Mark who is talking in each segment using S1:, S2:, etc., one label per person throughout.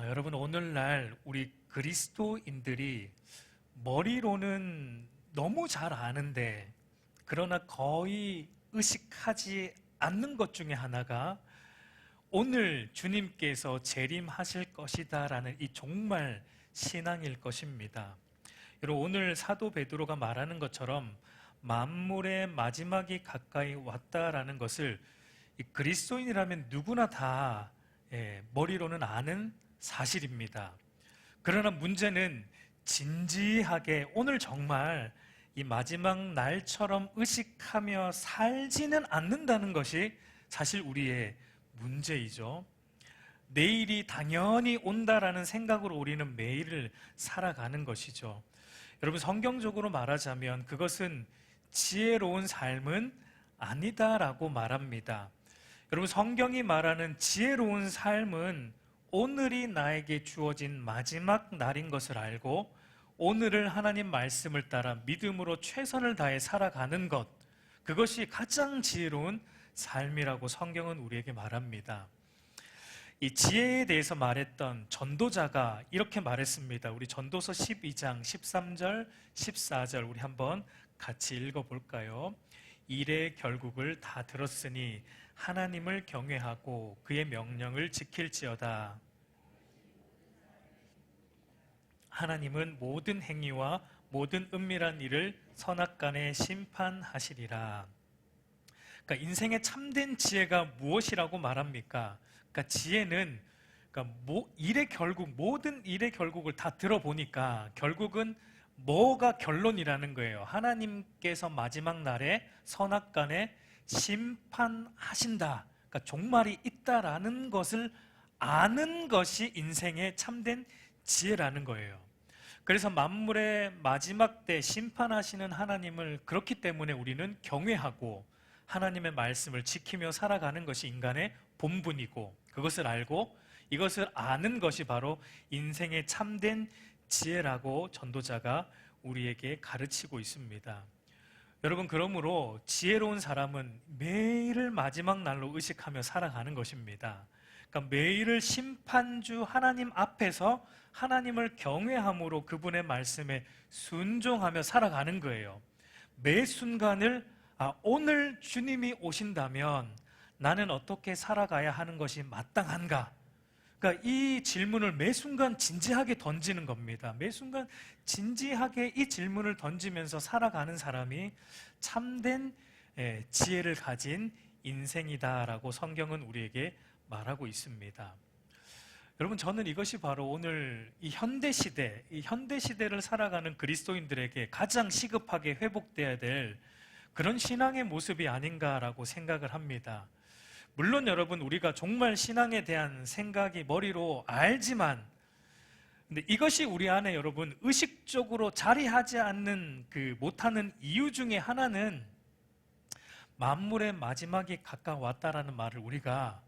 S1: 여러분, 오늘날 우리 그리스도인들이 머리로는 너무 잘 아는데, 그러나 거의 의식하지 않는 것 중에 하나가 오늘 주님께서 재림하실 것이다라는 이 정말 신앙일 것입니다. 여러분, 오늘 사도 베드로가 말하는 것처럼 만물의 마지막이 가까이 왔다라는 것을 이 그리스도인이라면 누구나 다 머리로는 아는 사실입니다. 그러나 문제는 진지하게 오늘 정말 이 마지막 날처럼 의식하며 살지는 않는다는 것이 사실 우리의 문제이죠. 내일이 당연히 온다라는 생각으로 우리는 매일을 살아가는 것이죠. 여러분, 성경적으로 말하자면 그것은 지혜로운 삶은 아니다라고 말합니다. 여러분, 성경이 말하는 지혜로운 삶은 오늘이 나에게 주어진 마지막 날인 것을 알고 오늘을 하나님 말씀을 따라 믿음으로 최선을 다해 살아가는 것, 그것이 가장 지혜로운 삶이라고 성경은 우리에게 말합니다. 이 지혜에 대해서 말했던 전도자가 이렇게 말했습니다. 우리 전도서 12장 13절 14절 우리 한번 같이 읽어볼까요? 일의 결국을 다 들었으니 하나님을 경외하고 그의 명령을 지킬지어다. 하나님은 모든 행위와 모든 은밀한 일을 선악간에 심판하시리라. 그러니까 인생의 참된 지혜가 무엇이라고 말합니까? 그러니까 지혜는 일의 결국, 모든 일의 결국을 다 들어보니까 결국은 뭐가 결론이라는 거예요. 하나님께서 마지막 날에 선악간에 심판하신다. 그러니까 종말이 있다라는 것을 아는 것이 인생의 참된 지혜라는 거예요. 그래서 만물의 마지막 때 심판하시는 하나님을 그렇기 때문에 우리는 경외하고 하나님의 말씀을 지키며 살아가는 것이 인간의 본분이고, 그것을 알고 이것을 아는 것이 바로 인생의 참된 지혜라고 전도자가 우리에게 가르치고 있습니다. 여러분, 그러므로 지혜로운 사람은 매일을 마지막 날로 의식하며 살아가는 것입니다. 그러니까 매일을 심판주 하나님 앞에서 하나님을 경외함으로 그분의 말씀에 순종하며 살아가는 거예요. 매 순간을 오늘 주님이 오신다면 나는 어떻게 살아가야 하는 것이 마땅한가? 그러니까 이 질문을 매 순간 진지하게 던지는 겁니다. 매 순간 진지하게 이 질문을 던지면서 살아가는 사람이 참된 지혜를 가진 인생이다라고 성경은 우리에게 말하고 있습니다. 여러분, 저는 이것이 바로 오늘 이 현대시대를 살아가는 그리스도인들에게 가장 시급하게 회복돼야 될 그런 신앙의 모습이 아닌가라고 생각을 합니다. 물론 여러분, 우리가 정말 신앙에 대한 생각이 머리로 알지만, 근데 이것이 우리 안에 여러분 의식적으로 자리하지 않는 못하는 이유 중에 하나는 만물의 마지막이 가까웠다라는 말을 우리가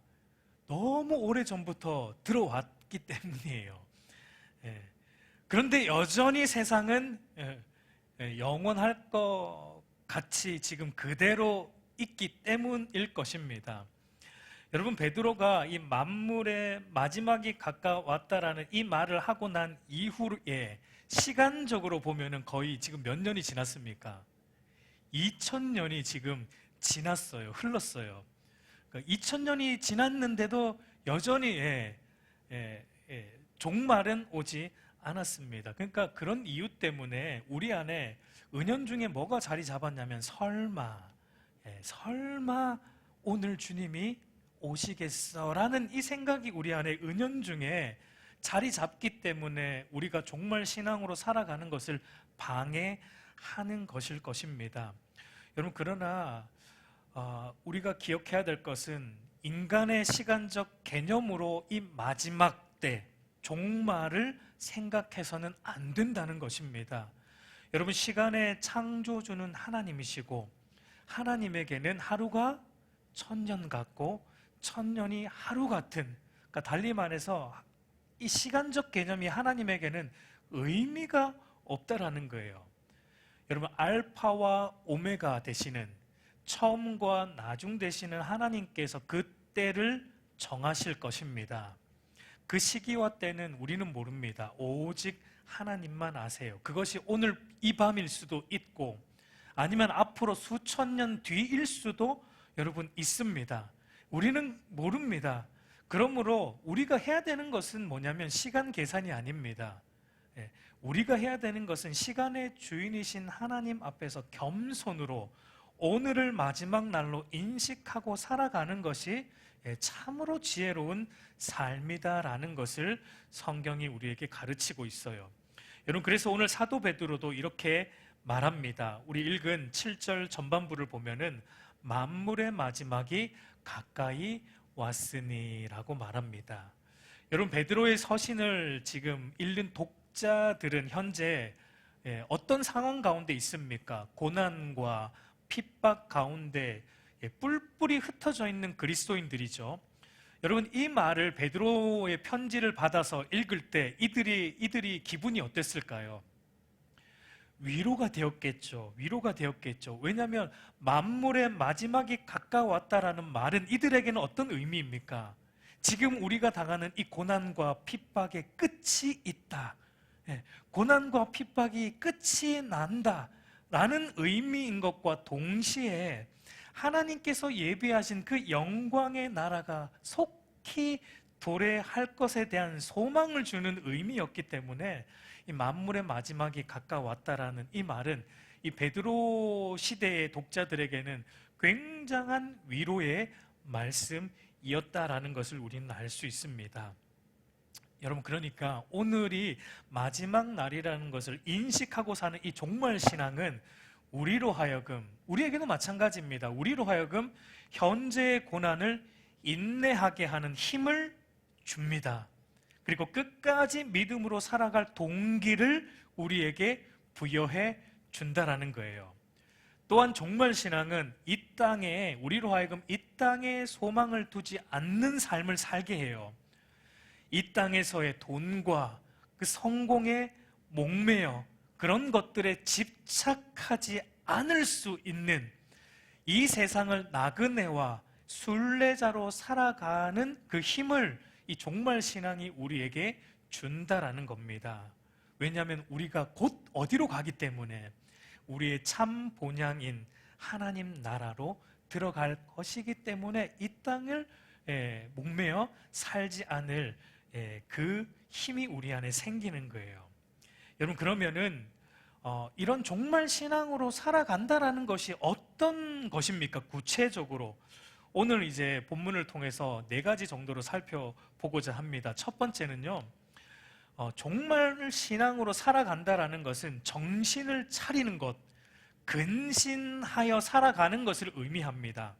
S1: 너무 오래전부터 들어왔기 때문이에요. 그런데 여전히 세상은 영원할 것 같이 지금 그대로 있기 때문일 것입니다. 여러분, 베드로가 이 만물의 마지막이 가까웠다라는 이 말을 하고 난 이후에 시간적으로 보면은 거의 지금 몇 년이 지났습니까? 2000년이 지금 지났어요. 흘렀어요. 2000년이 지났는데도 여전히 종말은 오지 않았습니다. 그러니까 그런 이유 때문에 우리 안에 은연중에 뭐가 자리 잡았냐면 설마 오늘 주님이 오시겠어라는 이 생각이 우리 안에 은연중에 자리 잡기 때문에 우리가 정말 신앙으로 살아가는 것을 방해하는 것일 것입니다. 여러분, 그러나 우리가 기억해야 될 것은 인간의 시간적 개념으로 이 마지막 때 종말을 생각해서는 안 된다는 것입니다. 여러분, 시간의 창조주는 하나님이시고 하나님에게는 하루가 1000년 같고 1000년이 하루 같은, 그러니까 달리 말해서 이 시간적 개념이 하나님에게는 의미가 없다라는 거예요. 여러분, 알파와 오메가 되시는, 처음과 나중 되시는 하나님께서 그 때를 정하실 것입니다. 그 시기와 때는 우리는 모릅니다. 오직 하나님만 아세요. 그것이 오늘 이 밤일 수도 있고 아니면 앞으로 수천 년 뒤일 수도 여러분 있습니다. 우리는 모릅니다. 그러므로 우리가 해야 되는 것은 뭐냐면 시간 계산이 아닙니다. 우리가 해야 되는 것은 시간의 주인이신 하나님 앞에서 겸손으로 오늘을 마지막 날로 인식하고 살아가는 것이 참으로 지혜로운 삶이다라는 것을 성경이 우리에게 가르치고 있어요. 여러분, 그래서 오늘 사도 베드로도 이렇게 말합니다. 우리 읽은 7절 전반부를 보면은 만물의 마지막이 가까이 왔으니라고 말합니다. 여러분, 베드로의 서신을 지금 읽는 독자들은 현재 어떤 상황 가운데 있습니까? 고난과 핍박 가운데 뿔뿔이 흩어져 있는 그리스도인들이죠. 여러분, 이 말을 베드로의 편지를 받아서 읽을 때 이들이 기분이 어땠을까요? 위로가 되었겠죠. 위로가 되었겠죠. 왜냐하면 만물의 마지막이 가까웠다라는 말은 이들에게는 어떤 의미입니까? 지금 우리가 당하는 이 고난과 핍박의 끝이 있다. 고난과 핍박이 끝이 난다 라는 의미인 것과 동시에 하나님께서 예비하신 그 영광의 나라가 속히 도래할 것에 대한 소망을 주는 의미였기 때문에 이 만물의 마지막이 가까웠다라는 이 말은 이 베드로 시대의 독자들에게는 굉장한 위로의 말씀이었다라는 것을 우리는 알 수 있습니다. 여러분, 그러니까 오늘이 마지막 날이라는 것을 인식하고 사는 이 종말 신앙은 우리로 하여금, 우리에게도 마찬가지입니다. 우리로 하여금 현재의 고난을 인내하게 하는 힘을 줍니다. 그리고 끝까지 믿음으로 살아갈 동기를 우리에게 부여해 준다라는 거예요. 또한 종말 신앙은 이 땅에, 우리로 하여금 이 땅에 소망을 두지 않는 삶을 살게 해요. 이 땅에서의 돈과 그 성공에 목매여 그런 것들에 집착하지 않을 수 있는 이 세상을 나그네와 순례자로 살아가는 그 힘을 이 종말 신앙이 우리에게 준다라는 겁니다. 왜냐하면 우리가 곧 어디로 가기 때문에 우리의 참 본향인 하나님 나라로 들어갈 것이기 때문에 이 땅을 목매어 살지 않을 그 힘이 우리 안에 생기는 거예요. 여러분, 그러면은 이런 종말 신앙으로 살아간다라는 것이 어떤 것입니까? 구체적으로 오늘 이제 본문을 통해서 4가지 정도로 살펴보고자 합니다. 첫 번째는요, 종말 신앙으로 살아간다라는 것은 정신을 차리는 것, 근신하여 살아가는 것을 의미합니다.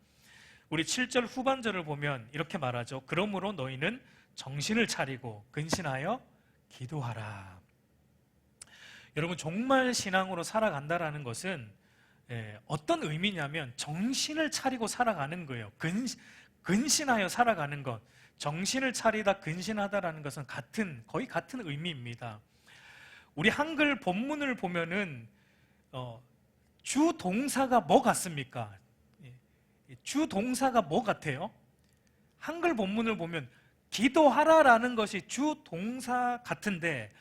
S1: 우리 7절 후반절을 보면 이렇게 말하죠. 그러므로 너희는 정신을 차리고 근신하여 기도하라. 여러분, 종말 신앙으로 살아간다라는 것은 어떤 의미냐면 정신을 차리고 살아가는 거예요. 근신하여 살아가는 것, 정신을 차리다, 근신하다라는 것은 거의 같은 의미입니다. 우리 한글 본문을 보면은 주 동사가 뭐 같습니까? 주 동사가 뭐 같아요? 한글 본문을 보면 기도하라라는 것이 주 동사 같은데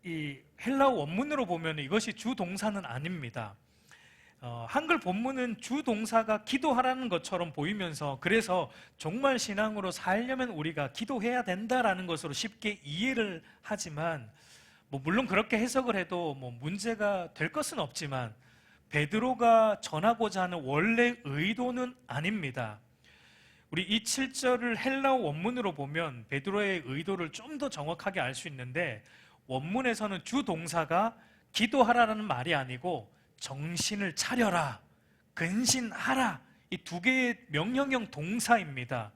S1: 이 헬라어 원문으로 보면 이것이 주 동사는 아닙니다. 한글 본문은 주 동사가 기도하라는 것처럼 보이면서 그래서 종말 신앙으로 살려면 우리가 기도해야 된다라는 것으로 쉽게 이해를 하지만 물론 그렇게 해석을 해도 문제가 될 것은 없지만 베드로가 전하고자 하는 원래 의도는 아닙니다. 우리 이 7절을 헬라어 원문으로 보면 베드로의 의도를 좀 더 정확하게 알 수 있는데 원문에서는 주 동사가 기도하라는 말이 아니고 정신을 차려라, 근신하라, 이 2개의 명령형 동사입니다.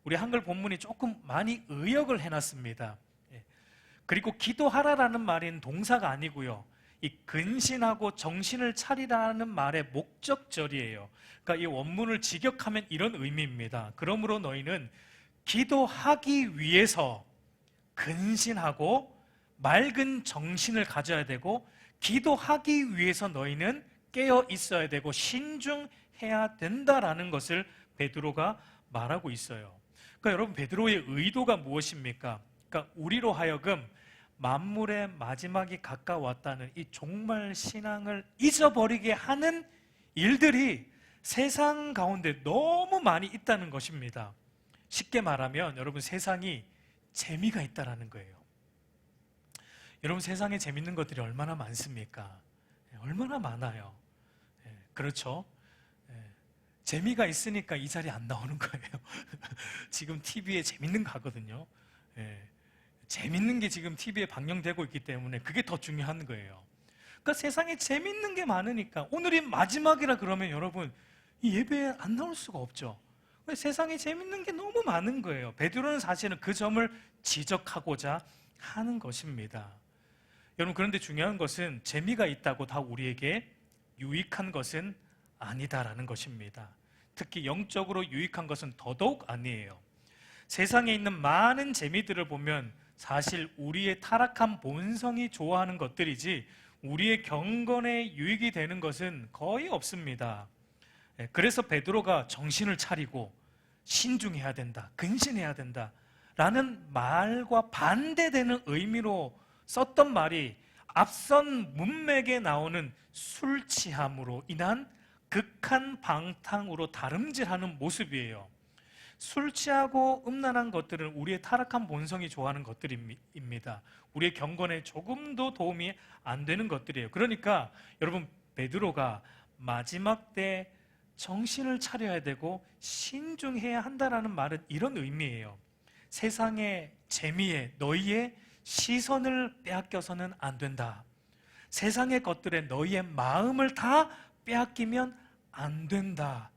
S1: 우리 한글 본문이 조금 많이 의역을 해놨습니다. 그리고 기도하라라는 말은 동사가 아니고요, 이 근신하고 정신을 차리라는 말의 목적절이에요. 그러니까 이 원문을 직역하면 이런 의미입니다. 그러므로 너희는 기도하기 위해서 근신하고 맑은 정신을 가져야 되고 기도하기 위해서 너희는 깨어 있어야 되고 신중해야 된다라는 것을 베드로가 말하고 있어요. 그러니까 여러분, 베드로의 의도가 무엇입니까? 그러니까 우리로 하여금 만물의 마지막이 가까웠다는 이 종말 신앙을 잊어버리게 하는 일들이 세상 가운데 너무 많이 있다는 것입니다. 쉽게 말하면 여러분, 세상이 재미가 있다라는 거예요. 여러분, 세상에 재밌는 것들이 얼마나 많습니까? 얼마나 많아요. 그렇죠? 재미가 있으니까 이 자리에 안 나오는 거예요. 지금 TV에 재밌는 거 하거든요. 재밌는 게 지금 TV에 방영되고 있기 때문에 그게 더 중요한 거예요. 그러니까 세상에 재밌는 게 많으니까 오늘이 마지막이라 그러면 여러분, 이 예배에 안 나올 수가 없죠. 세상에 재밌는 게 너무 많은 거예요. 베드로는 사실은 그 점을 지적하고자 하는 것입니다. 여러분, 그런데 중요한 것은 재미가 있다고 다 우리에게 유익한 것은 아니다라는 것입니다. 특히 영적으로 유익한 것은 더더욱 아니에요. 세상에 있는 많은 재미들을 보면 사실 우리의 타락한 본성이 좋아하는 것들이지 우리의 경건에 유익이 되는 것은 거의 없습니다. 그래서 베드로가 정신을 차리고 신중해야 된다, 근신해야 된다 라는 말과 반대되는 의미로 썼던 말이 앞선 문맥에 나오는 술 취함으로 인한 극한 방탕으로 다름질하는 모습이에요. 술 취하고 음란한 것들은 우리의 타락한 본성이 좋아하는 것들입니다. 우리의 경건에 조금도 도움이 안 되는 것들이에요. 그러니까 여러분, 베드로가 마지막 때 정신을 차려야 되고 신중해야 한다라는 말은 이런 의미예요. 세상의 재미에 너희의 시선을 빼앗겨서는 안 된다. 세상의 것들에 너희의 마음을 다 빼앗기면 안 된다.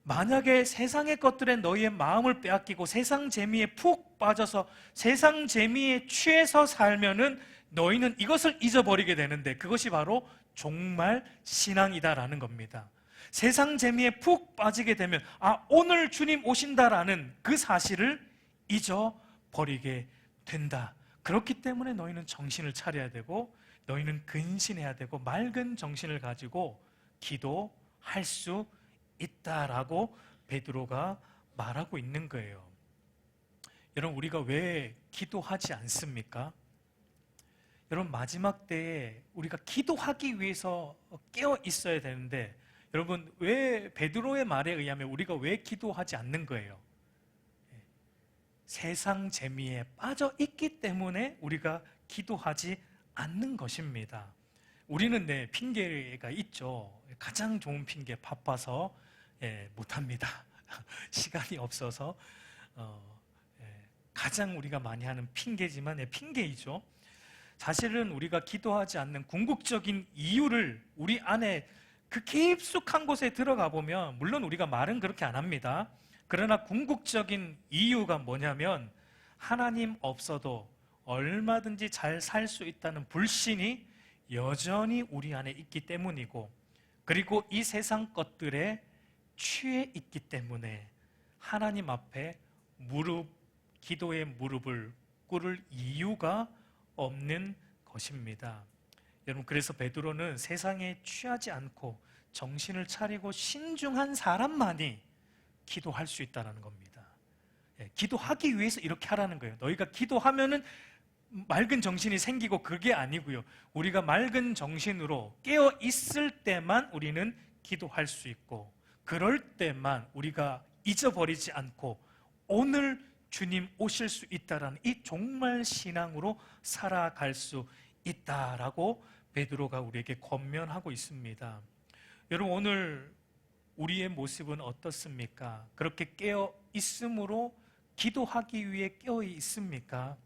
S1: 만약에 세상의 것들에 너희의 마음을 빼앗기고 세상 재미에 푹 빠져서 세상 재미에 취해서 살면은 너희는 이것을 잊어버리게 되는데 그것이 바로 종말 신앙이다라는 겁니다. 세상 재미에 푹 빠지게 되면 오늘 주님 오신다라는 그 사실을 잊어버리게 된다. 그렇기 때문에 너희는 정신을 차려야 되고 너희는 근신해야 되고 맑은 정신을 가지고 기도할 수 있다라고 베드로가 말하고 있는 거예요. 여러분, 우리가 왜 기도하지 않습니까? 여러분, 마지막 때에 우리가 기도하기 위해서 깨어 있어야 되는데 여러분, 왜 베드로의 말에 의하면 우리가 왜 기도하지 않는 거예요? 세상 재미에 빠져 있기 때문에 우리가 기도하지 않는 것입니다. 우리는 핑계가 있죠. 가장 좋은 핑계, 바빠서 못합니다. 시간이 없어서 가장 우리가 많이 하는 핑계지만 핑계이죠. 사실은 우리가 기도하지 않는 궁극적인 이유를 우리 안에 그 깊숙한 곳에 들어가 보면 물론 우리가 말은 그렇게 안 합니다. 그러나 궁극적인 이유가 뭐냐면 하나님 없어도 얼마든지 잘 살 수 있다는 불신이 여전히 우리 안에 있기 때문이고 그리고 이 세상 것들에 취해 있기 때문에 하나님 앞에 기도의 무릎을 꿇을 이유가 없는 것입니다. 여러분, 그래서 베드로는 세상에 취하지 않고 정신을 차리고 신중한 사람만이 기도할 수 있다는 겁니다. 기도하기 위해서 이렇게 하라는 거예요. 너희가 기도하면은 맑은 정신이 생기고 그게 아니고요. 우리가 맑은 정신으로 깨어 있을 때만 우리는 기도할 수 있고 그럴 때만 우리가 잊어버리지 않고 오늘 주님 오실 수 있다라는 이 종말 신앙으로 살아갈 수 있다라고 베드로가 우리에게 권면하고 있습니다. 여러분, 오늘 우리의 모습은 어떻습니까? 그렇게 깨어 있음으로 기도하기 위해 깨어 있습니까?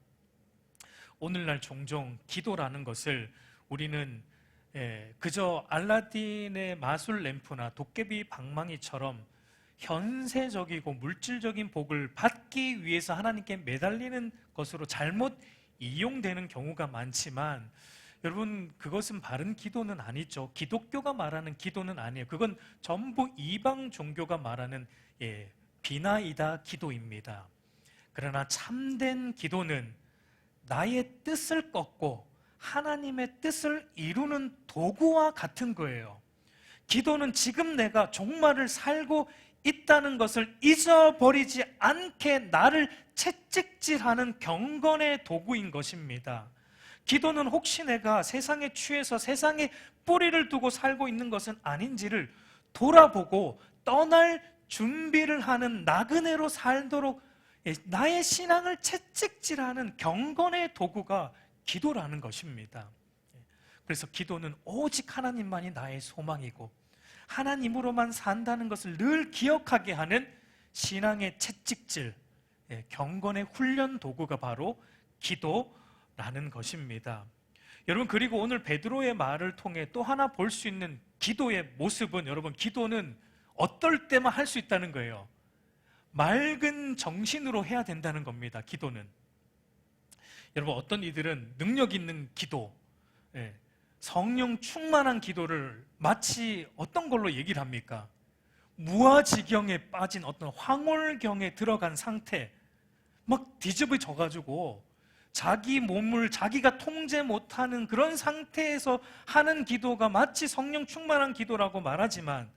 S1: 오늘날 종종 기도라는 것을 우리는 그저 알라딘의 마술 램프나 도깨비 방망이처럼 현세적이고 물질적인 복을 받기 위해서 하나님께 매달리는 것으로 잘못 이용되는 경우가 많지만 여러분, 그것은 바른 기도는 아니죠. 기독교가 말하는 기도는 아니에요. 그건 전부 이방 종교가 말하는 비나이다 기도입니다. 그러나 참된 기도는 나의 뜻을 꺾고 하나님의 뜻을 이루는 도구와 같은 거예요. 기도는 지금 내가 종말을 살고 있다는 것을 잊어버리지 않게 나를 채찍질하는 경건의 도구인 것입니다. 기도는 혹시 내가 세상에 취해서 세상에 뿌리를 두고 살고 있는 것은 아닌지를 돌아보고 떠날 준비를 하는 나그네로 살도록 나의 신앙을 채찍질하는 경건의 도구가 기도라는 것입니다. 그래서 기도는 오직 하나님만이 나의 소망이고 하나님으로만 산다는 것을 늘 기억하게 하는 신앙의 채찍질, 경건의 훈련 도구가 바로 기도라는 것입니다. 여러분, 그리고 오늘 베드로의 말을 통해 또 하나 볼 수 있는 기도의 모습은, 여러분, 기도는 어떨 때만 할 수 있다는 거예요. 맑은 정신으로 해야 된다는 겁니다. 기도는. 여러분, 어떤 이들은 능력 있는 기도, 성령 충만한 기도를 마치 어떤 걸로 얘기를 합니까? 무아지경에 빠진 어떤 황홀경에 들어간 상태, 막 뒤집어져 가지고 자기 몸을 자기가 통제 못하는 그런 상태에서 하는 기도가 마치 성령 충만한 기도라고 말하지만,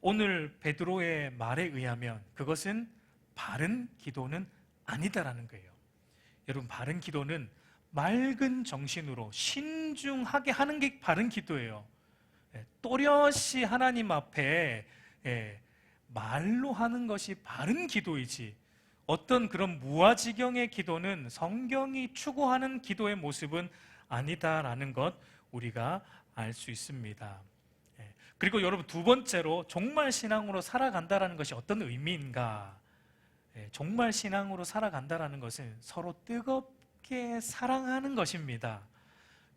S1: 오늘 베드로의 말에 의하면 그것은 바른 기도는 아니다라는 거예요. 여러분, 바른 기도는 맑은 정신으로 신중하게 하는 게 바른 기도예요. 또렷이 하나님 앞에 말로 하는 것이 바른 기도이지, 어떤 그런 무아지경의 기도는 성경이 추구하는 기도의 모습은 아니다라는 것 우리가 알 수 있습니다. 그리고 여러분, 두 번째로 정말 신앙으로 살아간다는 것이 어떤 의미인가? 정말 신앙으로 살아간다는 것은 서로 뜨겁게 사랑하는 것입니다.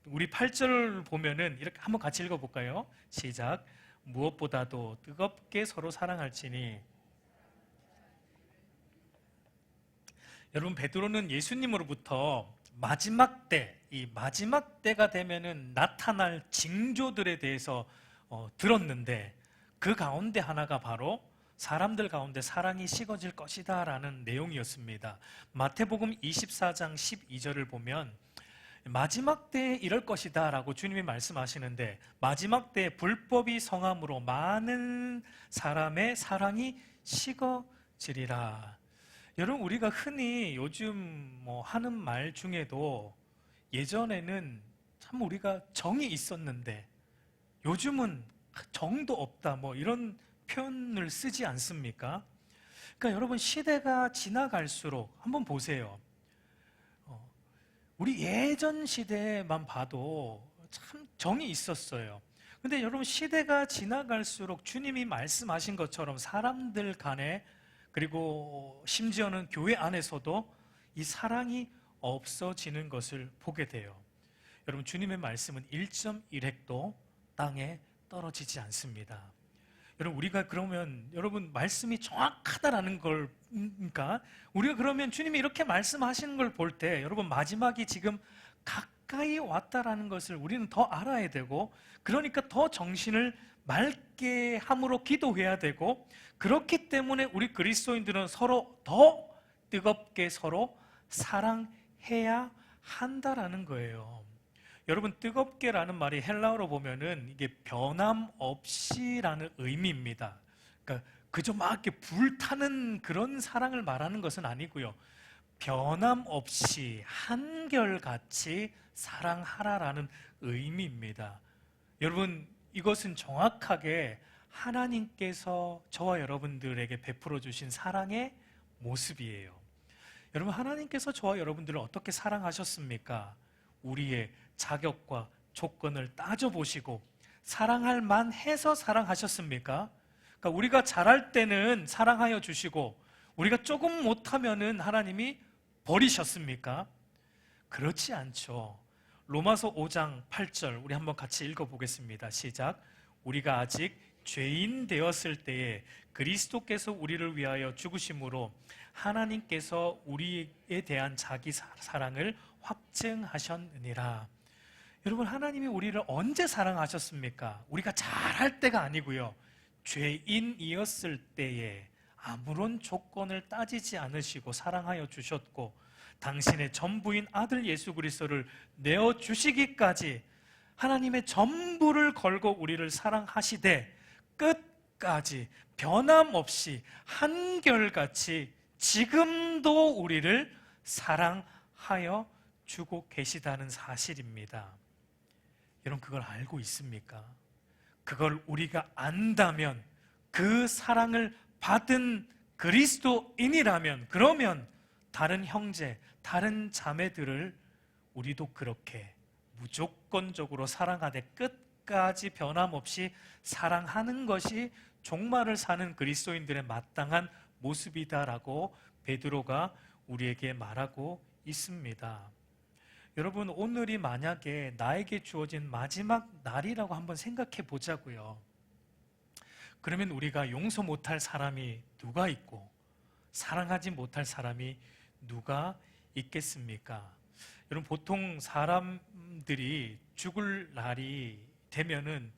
S1: 우리 8절 보면은 이렇게 한번 같이 읽어볼까요? 시작. 무엇보다도 뜨겁게 서로 사랑할지니. 여러분, 베드로는 예수님으로부터 마지막 때, 이 마지막 때가 되면은 나타날 징조들에 대해서 들었는데, 그 가운데 하나가 바로 사람들 가운데 사랑이 식어질 것이다 라는 내용이었습니다. 마태복음 24장 12절을 보면 마지막 때에 이럴 것이다 라고 주님이 말씀하시는데, 마지막 때에 불법이 성함으로 많은 사람의 사랑이 식어지리라. 여러분, 우리가 흔히 요즘 하는 말 중에도 예전에는 참 우리가 정이 있었는데 요즘은 정도 없다, 이런 표현을 쓰지 않습니까? 그러니까 여러분, 시대가 지나갈수록 한번 보세요. 우리 예전 시대만 봐도 참 정이 있었어요. 근데 여러분, 시대가 지나갈수록 주님이 말씀하신 것처럼 사람들 간에, 그리고 심지어는 교회 안에서도 이 사랑이 없어지는 것을 보게 돼요. 여러분, 주님의 말씀은 1.1획도 땅에 떨어지지 않습니다. 여러분, 우리가 그러면, 여러분, 말씀이 정확하다라는 걸, 그러니까 우리가 그러면 주님이 이렇게 말씀하시는 걸 볼 때, 여러분, 마지막이 지금 가까이 왔다라는 것을 우리는 더 알아야 되고, 그러니까 더 정신을 맑게 함으로 기도해야 되고, 그렇기 때문에 우리 그리스도인들은 서로 더 뜨겁게 서로 사랑해야 한다라는 거예요. 여러분, 뜨겁게라는 말이 헬라어로 보면은 이게 변함없이라는 의미입니다. 그러니까 그저 막 이렇게 불타는 그런 사랑을 말하는 것은 아니고요. 변함없이 한결같이 사랑하라라는 의미입니다. 여러분, 이것은 정확하게 하나님께서 저와 여러분들에게 베풀어 주신 사랑의 모습이에요. 여러분, 하나님께서 저와 여러분들을 어떻게 사랑하셨습니까? 우리의 자격과 조건을 따져보시고 사랑할 만해서 사랑하셨습니까? 그러니까 우리가 잘할 때는 사랑하여 주시고 우리가 조금 못하면은 하나님이 버리셨습니까? 그렇지 않죠. 로마서 5장 8절 우리 한번 같이 읽어보겠습니다. 시작. 우리가 아직 죄인 되었을 때에 그리스도께서 우리를 위하여 죽으심으로 하나님께서 우리에 대한 자기 사랑을 확증하셨느니라. 여러분, 하나님이 우리를 언제 사랑하셨습니까? 우리가 잘할 때가 아니고요, 죄인이었을 때에 아무런 조건을 따지지 않으시고 사랑하여 주셨고, 당신의 전부인 아들 예수 그리스도를 내어주시기까지 하나님의 전부를 걸고 우리를 사랑하시되 끝까지 변함없이 한결같이 지금도 우리를 사랑하여 주고 계시다는 사실입니다. 여러분, 그걸 알고 있습니까? 그걸 우리가 안다면, 그 사랑을 받은 그리스도인이라면, 그러면 다른 형제, 다른 자매들을 우리도 그렇게 무조건적으로 사랑하되 끝까지 변함없이 사랑하는 것이 종말을 사는 그리스도인들의 마땅한 모습이다라고 베드로가 우리에게 말하고 있습니다. 여러분, 오늘이 만약에 나에게 주어진 마지막 날이라고 한번 생각해 보자고요. 그러면 우리가 용서 못할 사람이 누가 있고 사랑하지 못할 사람이 누가 있겠습니까? 여러분, 보통 사람들이 죽을 날이 되면은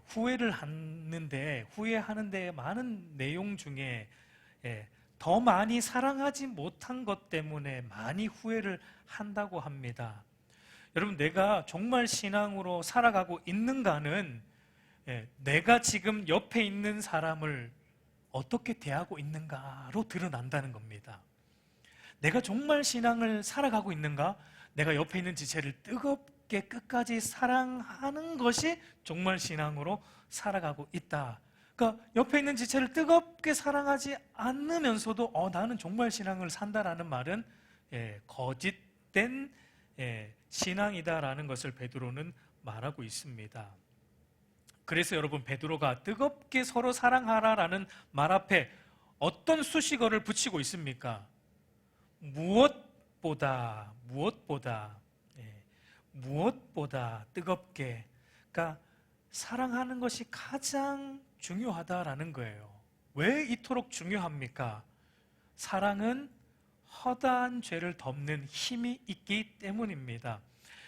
S1: 후회를 하는데, 후회하는데 많은 내용 중에 더 많이 사랑하지 못한 것 때문에 많이 후회를 한다고 합니다. 여러분, 내가 정말 신앙으로 살아가고 있는가는 내가 지금 옆에 있는 사람을 어떻게 대하고 있는가로 드러난다는 겁니다. 내가 정말 신앙을 살아가고 있는가? 내가 옆에 있는 지체를 뜨겁게 끝까지 사랑하는 것이 정말 신앙으로 살아가고 있다. 그러니까 옆에 있는 지체를 뜨겁게 사랑하지 않으면서도 나는 정말 신앙을 산다라는 말은 거짓된 신앙이다라는 것을 베드로는 말하고 있습니다. 그래서 여러분, 베드로가 뜨겁게 서로 사랑하라라는 말 앞에 어떤 수식어를 붙이고 있습니까? 무엇보다 뜨겁게, 그러니까 사랑하는 것이 가장 중요하다라는 거예요. 왜 이토록 중요합니까? 사랑은 허다한 죄를 덮는 힘이 있기 때문입니다.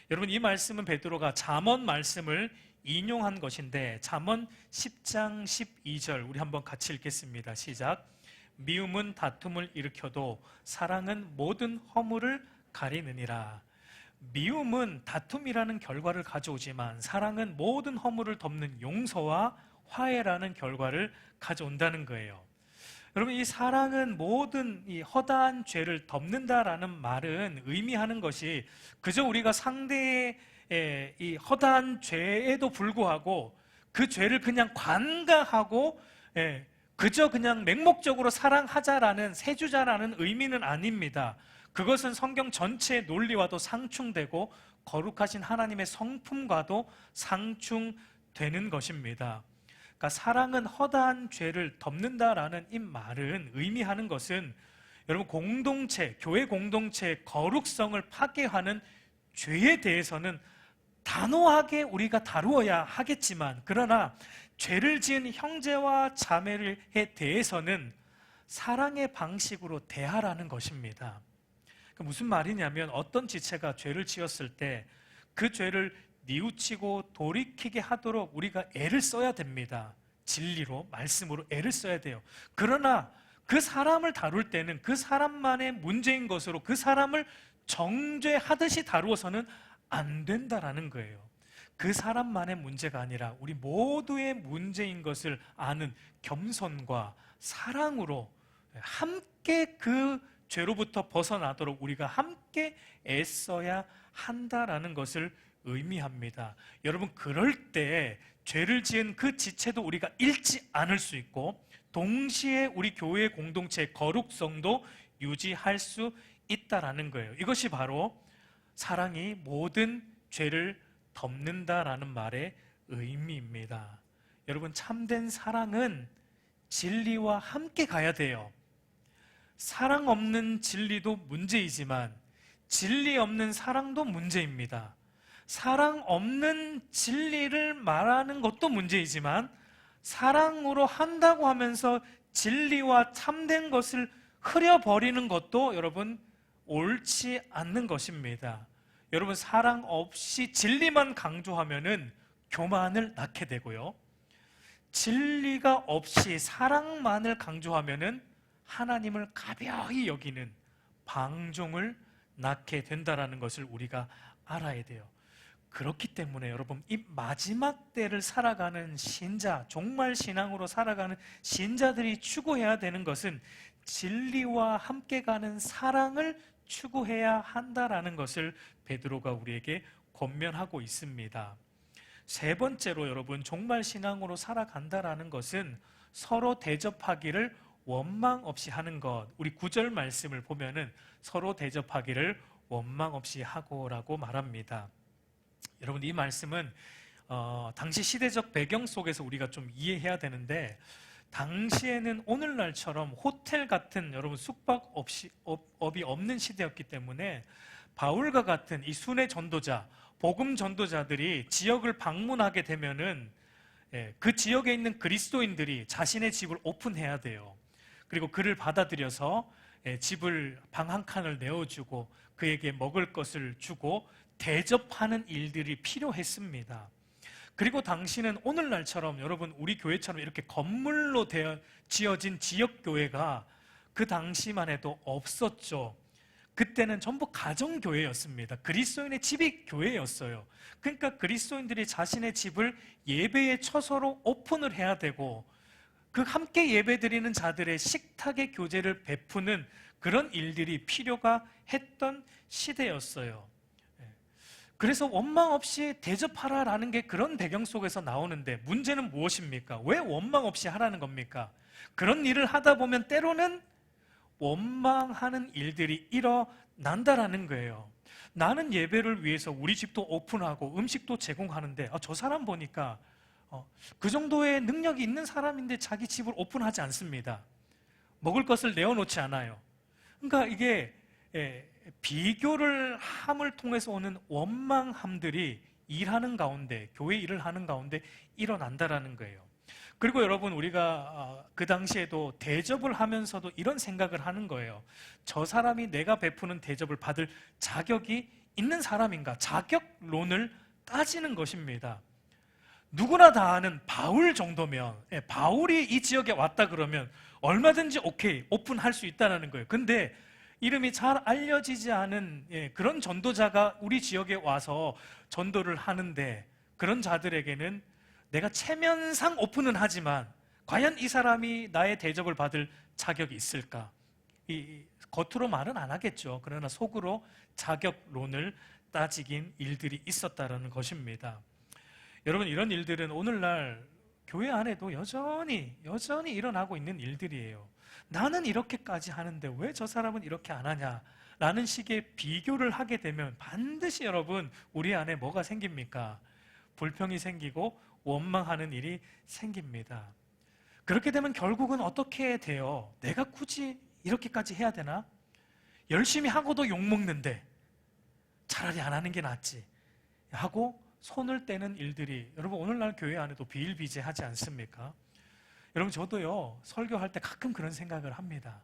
S1: 여러분, 이 말씀은 베드로가 잠언 말씀을 인용한 것인데, 잠언 10장 12절 우리 한번 같이 읽겠습니다. 시작. 미움은 다툼을 일으켜도 사랑은 모든 허물을 가리느니라. 미움은 다툼이라는 결과를 가져오지만 사랑은 모든 허물을 덮는 용서와 화해라는 결과를 가져온다는 거예요. 여러분, 이 사랑은 모든 이 허다한 죄를 덮는다라는 말은 의미하는 것이 그저 우리가 상대의 이 허다한 죄에도 불구하고 그 죄를 그냥 관가하고 그저 그냥 맹목적으로 사랑하자라는, 세주자라는 의미는 아닙니다. 그것은 성경 전체의 논리와도 상충되고 거룩하신 하나님의 성품과도 상충되는 것입니다. 그러니까 사랑은 허다한 죄를 덮는다라는 이 말은 의미하는 것은 여러분, 공동체, 교회 공동체의 거룩성을 파괴하는 죄에 대해서는 단호하게 우리가 다루어야 하겠지만, 그러나 죄를 지은 형제와 자매에 대해서는 사랑의 방식으로 대하라는 것입니다. 무슨 말이냐면, 어떤 지체가 죄를 지었을 때 그 죄를 뉘우치고 돌이키게 하도록 우리가 애를 써야 됩니다. 진리로, 말씀으로 애를 써야 돼요. 그러나 그 사람을 다룰 때는 그 사람만의 문제인 것으로 그 사람을 정죄하듯이 다루어서는 안 된다라는 거예요. 그 사람만의 문제가 아니라 우리 모두의 문제인 것을 아는 겸손과 사랑으로 함께 그 죄로부터 벗어나도록 우리가 함께 애써야 한다라는 것을 의미합니다. 여러분, 그럴 때 죄를 지은 그 지체도 우리가 잃지 않을 수 있고, 동시에 우리 교회의 공동체의 거룩성도 유지할 수 있다라는 거예요. 이것이 바로 사랑이 모든 죄를 덮는다라는 말의 의미입니다. 여러분, 참된 사랑은 진리와 함께 가야 돼요. 사랑 없는 진리도 문제이지만 진리 없는 사랑도 문제입니다. 사랑 없는 진리를 말하는 것도 문제이지만 사랑으로 한다고 하면서 진리와 참된 것을 흐려버리는 것도 여러분 옳지 않는 것입니다. 여러분, 사랑 없이 진리만 강조하면은 교만을 낳게 되고요, 진리가 없이 사랑만을 강조하면은 하나님을 가벼이 여기는 방종을 낳게 된다라는 것을 우리가 알아야 돼요. 그렇기 때문에 여러분, 이 마지막 때를 살아가는 신자, 종말 신앙으로 살아가는 신자들이 추구해야 되는 것은 진리와 함께 가는 사랑을 추구해야 한다라는 것을 베드로가 우리에게 권면하고 있습니다. 세 번째로 여러분, 종말 신앙으로 살아간다라는 것은 서로 대접하기를 원망 없이 하는 것. 우리 9절 말씀을 보면은 서로 대접하기를 원망 없이 하고라고 말합니다. 여러분, 이 말씀은 당시 시대적 배경 속에서 우리가 좀 이해해야 되는데, 당시에는 오늘날처럼 호텔 같은 여러분 숙박업이 없는 시대였기 때문에 바울과 같은 이 순회 전도자, 복음 전도자들이 지역을 방문하게 되면은 그 지역에 있는 그리스도인들이 자신의 집을 오픈해야 돼요. 그리고 그를 받아들여서 집을 방 한 칸을 내어주고 그에게 먹을 것을 주고 대접하는 일들이 필요했습니다. 그리고 당시는 오늘날처럼 여러분, 우리 교회처럼 이렇게 건물로 지어진 지역교회가 그 당시만 해도 없었죠. 그때는 전부 가정교회였습니다. 그리스도인의 집이 교회였어요. 그러니까 그리스도인들이 자신의 집을 예배의 처소로 오픈을 해야 되고, 그 함께 예배드리는 자들의 식탁의 교제를 베푸는 그런 일들이 필요가 했던 시대였어요. 그래서 원망 없이 대접하라라는 게 그런 배경 속에서 나오는데, 문제는 무엇입니까? 왜 원망 없이 하라는 겁니까? 그런 일을 하다 보면 때로는 원망하는 일들이 일어난다라는 거예요. 나는 예배를 위해서 우리 집도 오픈하고 음식도 제공하는데 저 사람 보니까 그 정도의 능력이 있는 사람인데 자기 집을 오픈하지 않습니다. 먹을 것을 내어놓지 않아요. 그러니까 이게 비교를 함을 통해서 오는 원망함들이 일하는 가운데, 교회 일을 하는 가운데 일어난다라는 거예요. 그리고 여러분, 우리가 그 당시에도 대접을 하면서도 이런 생각을 하는 거예요. 저 사람이 내가 베푸는 대접을 받을 자격이 있는 사람인가? 자격론을 따지는 것입니다. 누구나 다 아는 바울 정도면, 바울이 이 지역에 왔다 그러면 얼마든지 오케이, 오픈할 수 있다는 거예요. 근데 이름이 잘 알려지지 않은 그런 전도자가 우리 지역에 와서 전도를 하는데, 그런 자들에게는 내가 체면상 오픈은 하지만 과연 이 사람이 나의 대접을 받을 자격이 있을까? 겉으로 말은 안 하겠죠. 그러나 속으로 자격론을 따지긴 일들이 있었다는 것입니다. 여러분, 이런 일들은 오늘날 교회 안에도 여전히 일어나고 있는 일들이에요. 나는 이렇게까지 하는데 왜 저 사람은 이렇게 안 하냐? 라는 식의 비교를 하게 되면 반드시 여러분, 우리 안에 뭐가 생깁니까? 불평이 생기고 원망하는 일이 생깁니다. 그렇게 되면 결국은 어떻게 돼요? 내가 굳이 이렇게까지 해야 되나? 열심히 하고도 욕먹는데 차라리 안 하는 게 낫지 하고 손을 떼는 일들이 여러분, 오늘날 교회 안에도 비일비재하지 않습니까? 여러분, 저도요, 설교할 때 가끔 그런 생각을 합니다.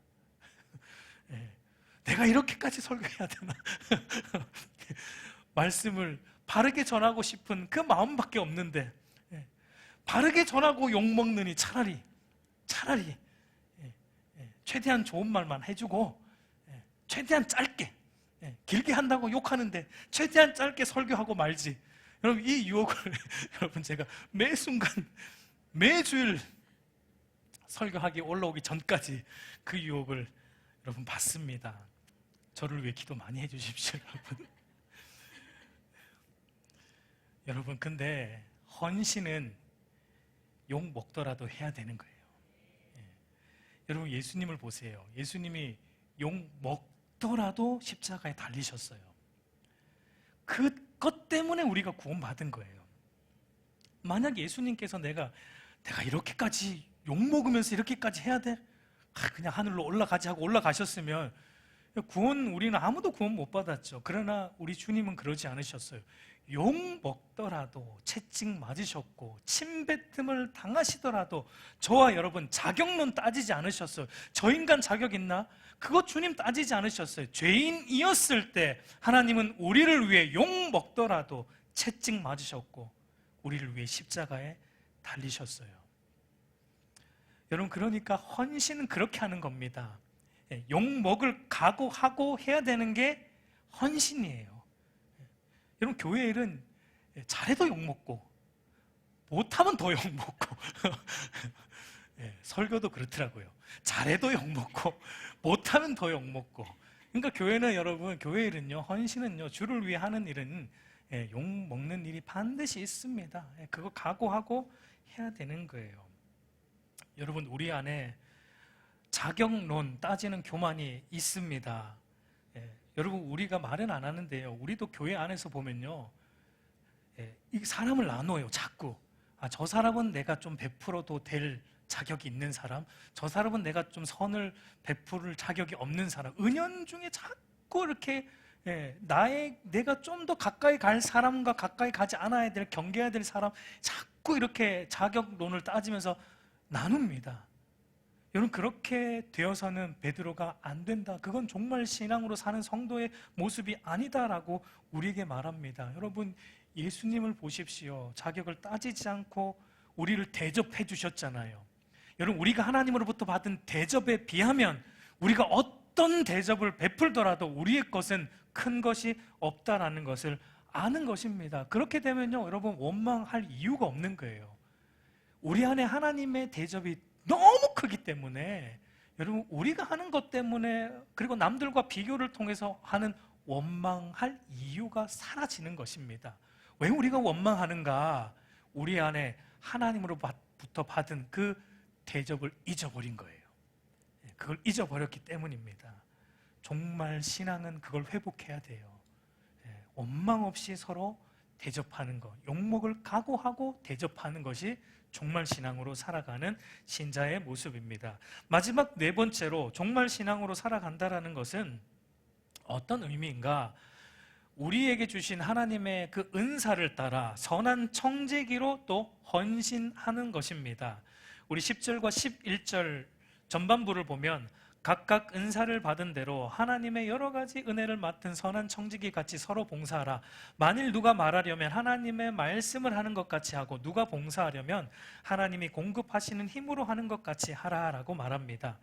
S1: 내가 이렇게까지 설교해야 되나? 말씀을 바르게 전하고 싶은 그 마음밖에 없는데, 바르게 전하고 욕먹느니 차라리 최대한 좋은 말만 해주고, 최대한 짧게, 길게 한다고 욕하는데 최대한 짧게 설교하고 말지. 여러분, 이 유혹을 여러분, 제가 매 순간 매주일 설교하기 올라오기 전까지 그 유혹을 여러분 받습니다. 저를 위해 기도 많이 해주십시오, 여러분. 여러분, 근데 헌신은 욕 먹더라도 해야 되는 거예요. 여러분, 예수님을 보세요. 예수님이 욕 먹더라도 십자가에 달리셨어요. 그것 때문에 우리가 구원받은 거예요. 만약 예수님께서 내가 이렇게까지 욕 먹으면서 이렇게까지 해야 돼? 그냥 하늘로 올라가지 하고 올라가셨으면 우리는 아무도 구원 못 받았죠. 그러나 우리 주님은 그러지 않으셨어요. 욕 먹더라도 채찍 맞으셨고 침뱉음을 당하시더라도 저와 여러분 자격론 따지지 않으셨어요. 저 인간 자격 있나? 그거 주님 따지지 않으셨어요. 죄인이었을 때 하나님은 우리를 위해 욕 먹더라도 채찍 맞으셨고 우리를 위해 십자가에 달리셨어요. 여러분, 그러니까 헌신은 그렇게 하는 겁니다. 욕 먹을 각오하고 해야 되는 게 헌신이에요. 여러분, 교회 일은 잘해도 욕먹고 못하면 더 욕먹고 설교도 그렇더라고요. 잘해도 욕먹고 못하면 더 욕먹고. 그러니까 교회는 여러분, 교회 일은요, 헌신은요, 주를 위해 하는 일은 욕먹는 일이 반드시 있습니다. 그거 각오하고 해야 되는 거예요. 여러분, 우리 안에 자격론 따지는 교만이 있습니다. 여러분, 우리가 말은 안 하는데요, 우리도 교회 안에서 보면요, 이 사람을 나눠요. 자꾸 저 사람은 내가 좀 베풀어도 될 자격이 있는 사람, 저 사람은 내가 좀 선을 베풀 자격이 없는 사람, 은연중에 자꾸 이렇게 내가 좀 더 가까이 갈 사람과 가까이 가지 않아야 될, 경계해야 될 사람, 자꾸 이렇게 자격론을 따지면서 나눕니다. 여러분, 그렇게 되어서는 베드로가 안 된다, 그건 정말 신앙으로 사는 성도의 모습이 아니다라고 우리에게 말합니다. 여러분, 예수님을 보십시오. 자격을 따지지 않고 우리를 대접해 주셨잖아요. 여러분, 우리가 하나님으로부터 받은 대접에 비하면 우리가 어떤 대접을 베풀더라도 우리의 것은 큰 것이 없다라는 것을 아는 것입니다. 그렇게 되면요, 여러분, 원망할 이유가 없는 거예요. 우리 안에 하나님의 대접이 너무 크기 때문에, 여러분, 우리가 하는 것 때문에, 그리고 남들과 비교를 통해서 하는 원망할 이유가 사라지는 것입니다. 왜 우리가 원망하는가? 우리 안에 하나님으로부터 받은 그 대접을 잊어버린 거예요. 그걸 잊어버렸기 때문입니다. 정말 신앙은 그걸 회복해야 돼요. 원망 없이 서로 대접하는 것, 욕먹을 각오하고 대접하는 것이 정말 신앙으로 살아가는 신자의 모습입니다. 마지막 네 번째로 정말 신앙으로 살아간다는 것은 어떤 의미인가? 우리에게 주신 하나님의 그 은사를 따라 선한 청지기로 또 헌신하는 것입니다. 우리 10절과 11절 전반부를 보면 각각 은사를 받은 대로 하나님의 여러 가지 은혜를 맡은 선한 청지기 같이 서로 봉사하라. 만일 누가 말하려면 하나님의 말씀을 하는 것 같이 하고, 누가 봉사하려면 하나님이 공급하시는 힘으로 하는 것 같이 하라라고 말합니다.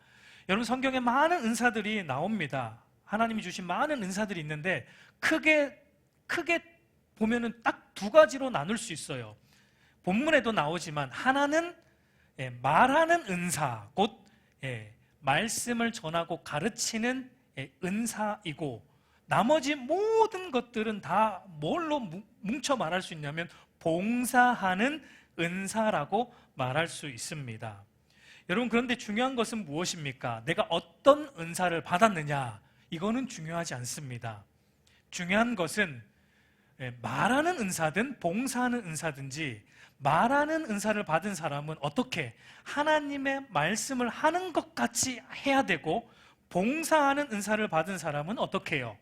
S1: 여러분, 성경에 많은 은사들이 나옵니다. 하나님이 주신 많은 은사들이 있는데 크게 보면은 딱 두 가지로 나눌 수 있어요. 본문에도 나오지만 하나는 말하는 은사, 곧 말씀을 전하고 가르치는 은사이고, 나머지 모든 것들은 다 뭘로 뭉쳐 말할 수 있냐면 봉사하는 은사라고 말할 수 있습니다. 여러분, 그런데 중요한 것은 무엇입니까? 내가 어떤 은사를 받았느냐, 이거는 중요하지 않습니다. 중요한 것은 말하는 은사든 봉사하는 은사든지, 말하는 은사를 받은 사람은 어떻게 하나님의 말씀을 하는 것 같이 해야 되고, 봉사하는 은사를 받은 사람은 어떻게 해요?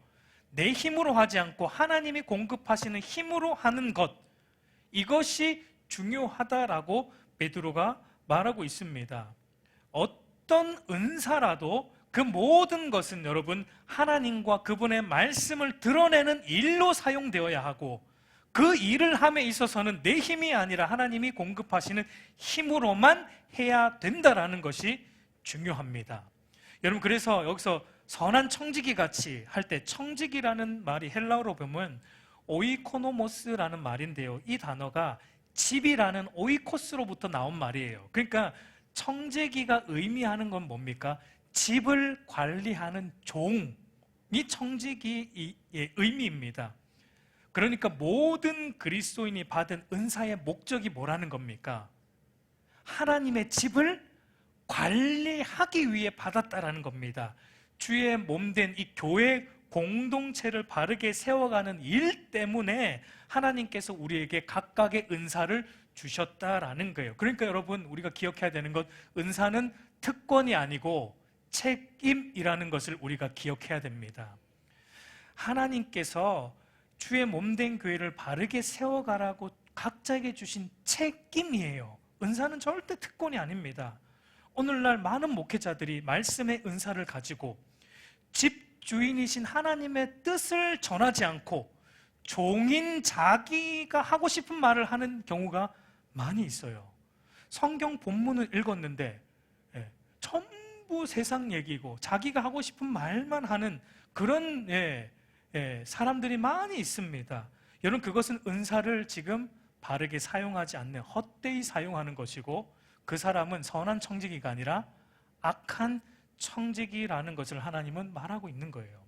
S1: 내 힘으로 하지 않고 하나님이 공급하시는 힘으로 하는 것, 이것이 중요하다라고 베드로가 말하고 있습니다. 어떤 은사라도 그 모든 것은 여러분, 하나님과 그분의 말씀을 드러내는 일로 사용되어야 하고, 그 일을 함에 있어서는 내 힘이 아니라 하나님이 공급하시는 힘으로만 해야 된다라는 것이 중요합니다. 여러분, 그래서 여기서 선한 청지기 같이 할 때, 청지기라는 말이 헬라어로 보면 오이코노모스라는 말인데요, 이 단어가 집이라는 오이코스로부터 나온 말이에요. 그러니까 청지기가 의미하는 건 뭡니까? 집을 관리하는 종이 청지기의 의미입니다. 그러니까 모든 그리스도인이 받은 은사의 목적이 뭐라는 겁니까? 하나님의 집을 관리하기 위해 받았다라는 겁니다. 주의 몸된 이 교회 공동체를 바르게 세워가는 일 때문에 하나님께서 우리에게 각각의 은사를 주셨다라는 거예요. 그러니까 여러분, 우리가 기억해야 되는 것, 은사는 특권이 아니고 책임이라는 것을 우리가 기억해야 됩니다. 하나님께서 주의 몸된 교회를 바르게 세워가라고 각자에게 주신 책임이에요. 은사는 절대 특권이 아닙니다. 오늘날 많은 목회자들이 말씀의 은사를 가지고 집주인이신 하나님의 뜻을 전하지 않고 종인 자기가 하고 싶은 말을 하는 경우가 많이 있어요. 성경 본문을 읽었는데 전부 세상 얘기고 자기가 하고 싶은 말만 하는 그런 사람들이 많이 있습니다. 여러분, 그것은 은사를 지금 바르게 사용하지 않는, 헛되이 사용하는 것이고, 그 사람은 선한 청지기가 아니라 악한 청지기라는 것을 하나님은 말하고 있는 거예요.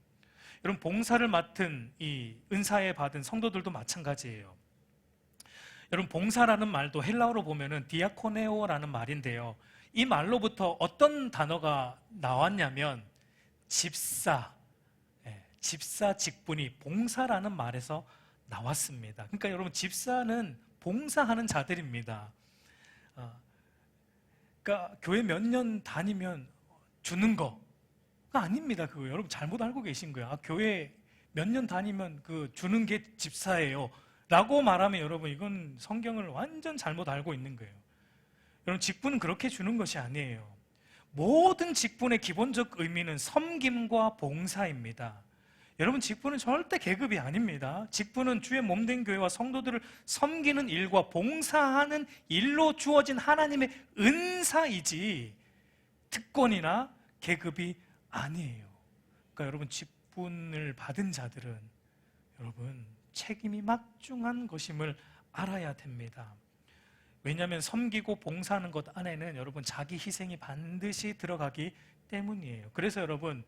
S1: 여러분, 봉사를 맡은 이 은사에 받은 성도들도 마찬가지예요. 여러분, 봉사라는 말도 헬라어로 보면은 디아코네오라는 말인데요, 이 말로부터 어떤 단어가 나왔냐면 집사, 집사 직분이 봉사라는 말에서 나왔습니다. 그러니까 여러분, 집사는 봉사하는 자들입니다. 그러니까 교회 몇 년 다니면 주는 거가 아닙니다. 그거 여러분 잘못 알고 계신 거예요. 교회 몇 년 다니면 그 주는 게 집사예요 라고 말하면 여러분, 이건 성경을 완전 잘못 알고 있는 거예요. 여러분, 직분은 그렇게 주는 것이 아니에요. 모든 직분의 기본적 의미는 섬김과 봉사입니다. 여러분, 직분은 절대 계급이 아닙니다. 직분은 주의 몸된 교회와 성도들을 섬기는 일과 봉사하는 일로 주어진 하나님의 은사이지 특권이나 계급이 아니에요. 그러니까 여러분, 직분을 받은 자들은 여러분 책임이 막중한 것임을 알아야 됩니다. 왜냐하면 섬기고 봉사하는 것 안에는 여러분 자기 희생이 반드시 들어가기 때문이에요. 그래서 여러분,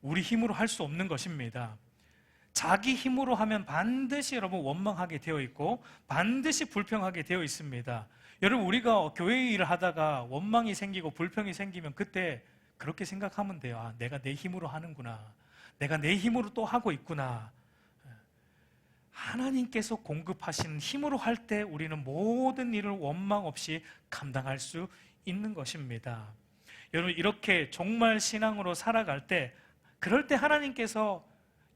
S1: 우리 힘으로 할 수 없는 것입니다. 자기 힘으로 하면 반드시 여러분 원망하게 되어 있고 반드시 불평하게 되어 있습니다. 여러분, 우리가 교회 일을 하다가 원망이 생기고 불평이 생기면 그때 그렇게 생각하면 돼요. 내가 내 힘으로 하는구나, 내가 내 힘으로 또 하고 있구나. 하나님께서 공급하시는 힘으로 할 때 우리는 모든 일을 원망 없이 감당할 수 있는 것입니다. 여러분, 이렇게 정말 신앙으로 살아갈 때, 그럴 때 하나님께서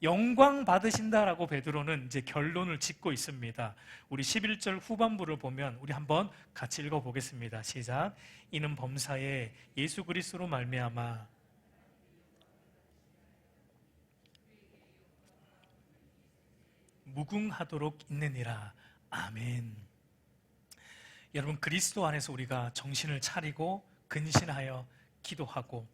S1: 영광 받으신다라고 베드로는 이제 결론을 짓고 있습니다. 우리 11절 후반부를 보면 우리 한번 같이 읽어보겠습니다. 시작. 이는 범사에 예수 그리스도로 말미암아 무궁하도록 있느니라. 아멘. 여러분, 그리스도 안에서 우리가 정신을 차리고 근신하여 기도하고,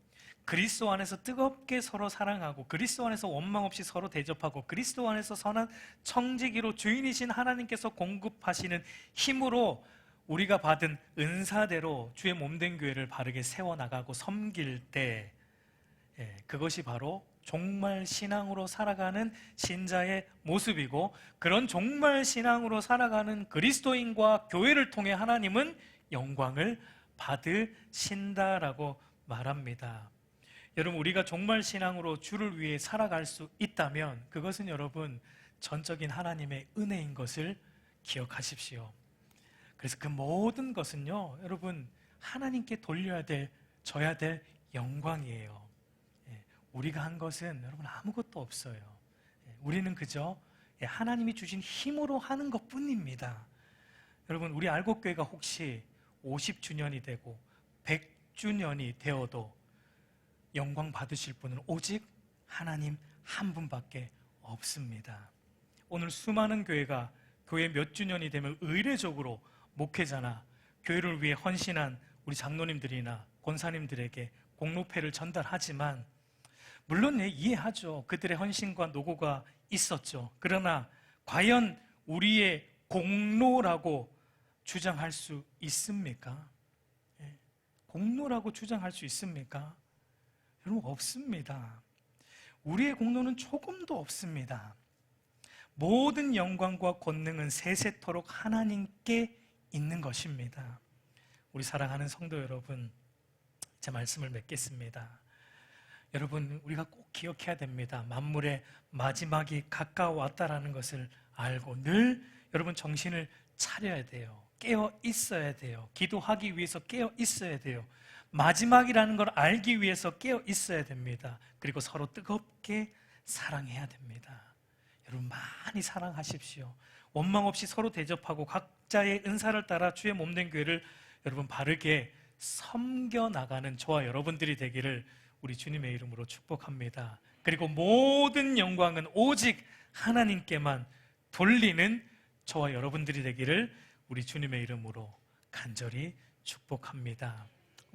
S1: 그리스도 안에서 뜨겁게 서로 사랑하고, 그리스도 안에서 원망 없이 서로 대접하고, 그리스도 안에서 선한 청지기로 주인이신 하나님께서 공급하시는 힘으로 우리가 받은 은사대로 주의 몸된 교회를 바르게 세워나가고 섬길 때, 그것이 바로 정말 신앙으로 살아가는 신자의 모습이고, 그런 정말 신앙으로 살아가는 그리스도인과 교회를 통해 하나님은 영광을 받으신다라고 말합니다. 여러분, 우리가 정말 신앙으로 주를 위해 살아갈 수 있다면 그것은 여러분 전적인 하나님의 은혜인 것을 기억하십시오. 그래서 그 모든 것은요, 여러분 하나님께 줘야 될 영광이에요. 우리가 한 것은 여러분 아무것도 없어요. 우리는 그저 하나님이 주신 힘으로 하는 것뿐입니다. 여러분, 우리 알곡교회가 혹시 50주년이 되고 100주년이 되어도 영광 받으실 분은 오직 하나님 한 분밖에 없습니다. 오늘 수많은 교회가 교회 몇 주년이 되면 의례적으로 목회자나 교회를 위해 헌신한 우리 장로님들이나 권사님들에게 공로패를 전달하지만, 물론 이해하죠. 그들의 헌신과 노고가 있었죠. 그러나 과연 우리의 공로라고 주장할 수 있습니까? 공로라고 주장할 수 있습니까? 여러분, 없습니다. 우리의 공로는 조금도 없습니다. 모든 영광과 권능은 세세토록 하나님께 있는 것입니다. 우리 사랑하는 성도 여러분, 제 말씀을 맺겠습니다. 여러분, 우리가 꼭 기억해야 됩니다. 만물의 마지막이 가까워왔다라는 것을 알고 늘 여러분 정신을 차려야 돼요. 깨어 있어야 돼요. 기도하기 위해서 깨어 있어야 돼요. 마지막이라는 걸 알기 위해서 깨어 있어야 됩니다. 그리고 서로 뜨겁게 사랑해야 됩니다. 여러분, 많이 사랑하십시오. 원망 없이 서로 대접하고 각자의 은사를 따라 주의 몸된 교회를 여러분 바르게 섬겨나가는 저와 여러분들이 되기를 우리 주님의 이름으로 축복합니다. 그리고 모든 영광은 오직 하나님께만 돌리는 저와 여러분들이 되기를 우리 주님의 이름으로 간절히 축복합니다.